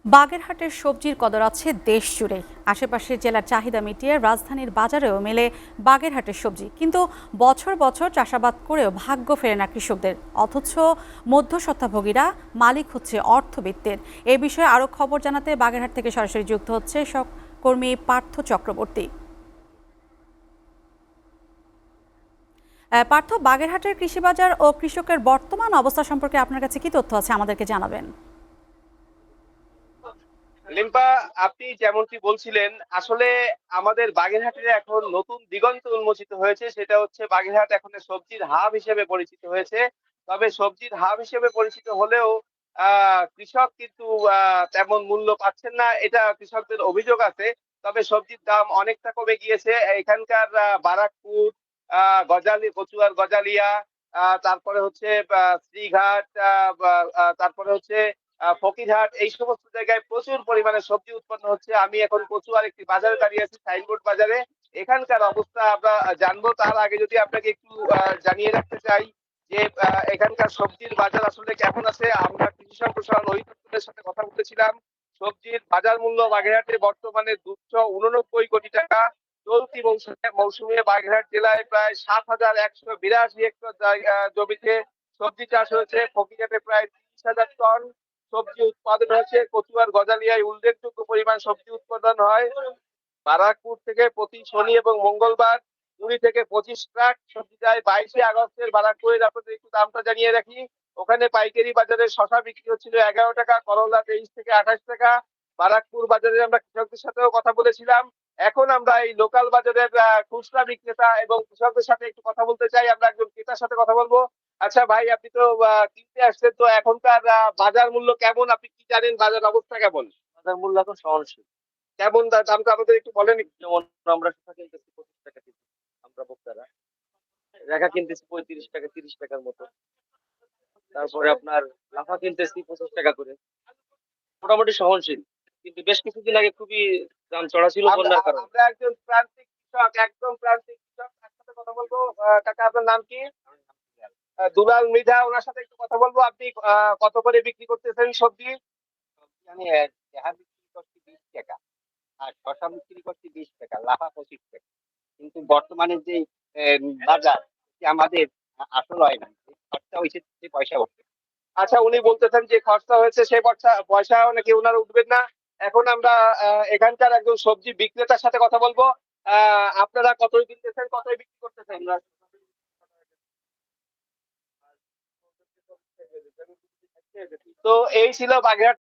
বাগেরহাটের সবজির কদর আছে দেশ জুড়েই। আশেপাশের জেলার চাহিদা মিটিয়ে রাজধানীর বাজারেও মেলে বাগেরহাটের সবজি, কিন্তু বছর বছর চাষাবাদ করেও ভাগ্য ফেরে না কৃষকদের। অথচ মধ্যস্বত্বভোগীরা মালিক হচ্ছে অর্থবিত্তের। এ বিষয়ে আরও খবর জানাতে বাগেরহাট থেকে সরাসরি যুক্ত হচ্ছে সহকর্মী পার্থ চক্রবর্তী। পার্থ, বাগেরহাটের কৃষি বাজার ও কৃষকের বর্তমান অবস্থা সম্পর্কে আপনার কাছে কি তথ্য আছে আমাদেরকে জানাবেন। লিম্পা, আপনি যেমনটি বলছিলেন, আসলে আমাদের বাগেরহাটের এখন নতুন দিগন্ত উন্মোচিত হয়েছে। সেটা হচ্ছে বাগেরহাট এখন সবজির হাব হিসেবে পরিচিত হয়েছে। তবে সবজির হাব হিসেবে পরিচিত হলেও কৃষক কিন্তু তেমন মূল্য পাচ্ছেন না, এটা কৃষকদের অভিযোগ আছে। তবে সবজির দাম অনেকটা কমে গিয়েছে। এখানকার বারাকপুর, গজালি, কচুয়ার গজালিয়া, তারপরে হচ্ছে শ্রীঘাট, তারপরে হচ্ছে ফকিরহাট, এই সমস্ত জায়গায় প্রচুর পরিমাণে সবজি উৎপন্ন হচ্ছে। আমি এখন কচুয়ার একটি বাজারে দাঁড়িয়ে আছি, সাইনবোর্ড বাজারে। এখানকার অবস্থা আমরা জানবো। তার আগে যদি আপনাকে একটু জানিয়ে রাখতে চাই যে এখানকার সবজির বাজার আসলে কেমন আছে। আমরা কৃষি সম্প্রসারণ অধিদপ্তরের সাথে কথা বলেছিলাম। সবজির বাজার মূল্য বাগেরহাটে বর্তমানে 289 কোটি টাকা। চলতি মৌসুমে বাগেরহাট জেলায় প্রায় 7,182 হেক্টর জমিতে সবজি চাষ হয়েছে। ফকিরহাটে প্রায় 30,000 টন সবজি উৎপাদন হয়েছে। কচুয়ার গজালিয়ায় উল্লেখযোগ্য পরিমাণ সবজি উৎপাদন হয়। বারাকপুর থেকে প্রতি শনি এবং মঙ্গলবার 20 থেকে 25 ট্রাক সবজি যায়। 22শে আগস্টের বারাকপুরের আপনাদের একটু দামটা জানিয়ে রাখি। ওখানে পাইকারি বাজারে শশা বিক্রি হচ্ছিল 11 টাকা, করলা 23 থেকে 28 টাকা। বারাকপুর বাজারে আমরা কৃষকদের সাথেও কথা বলেছিলাম। এখন আমরা এই লোকাল বাজারের খুচরা বিক্রেতা এবং কৃষকদের সাথে একটু কথা বলতে চাই। আমরা একজন ক্রেতার সাথে কথা বলবো। আচ্ছা ভাই, আপনি তো কিনতে আসছেন, তো এখনকার বাজার মূল্য কেমন? আপনি কি জানেন বাজার অবস্থা কেমন? বাজার মূল্য এখন সহনশীল। কেমন দামটা আমাদের একটু বলেন। যেমন আমরা শসা কিনতেছি 25 টাকা কেজি, আমরা ভোক্তারা। রেখা কিনতেছি 35 টাকা 30 টাকার মতো। তারপরে আপনার লাফা কিনতেছি 25 টাকা করে। মোটামুটি সহনশীল। কিন্তু বেশ কিছুদিন আগে খুবই দাম চড়া ছিল বন্যার কারণে। আমরা একজন প্রান্তিক কৃষক, একদম প্রান্তিক কৃষক, তার সাথে কথা বলবো। কাকা, আপনার নাম কি? দুলাল মৃধা, ওনার সাথে একটু কথা বলবো। আপনি কত করে বিক্রি করতেছেন সবজি? আমি যাহা বিক্রি করছি 20 টাকা, আর শশা বিক্রি করছি 20 টাকা, লাফা 25 টাকা। কিন্তু বর্তমানে যে বাজার, যে আমাদের আসল হয় না, খরচা হয়েছে যে পয়সা উঠবে। আচ্ছা, উনি বলতেছেন যে খরচা হয়েছে সেই পয়সা নাকি ওনারা উঠবেন না। এখন আমরা এখানকার একজন সবজি বিক্রেতার সাথে কথা বলবো। আপনারা কতই কিনতেছেন, কতই বিক্রি করতেছেন? তো এই ছিল বাগেরহাট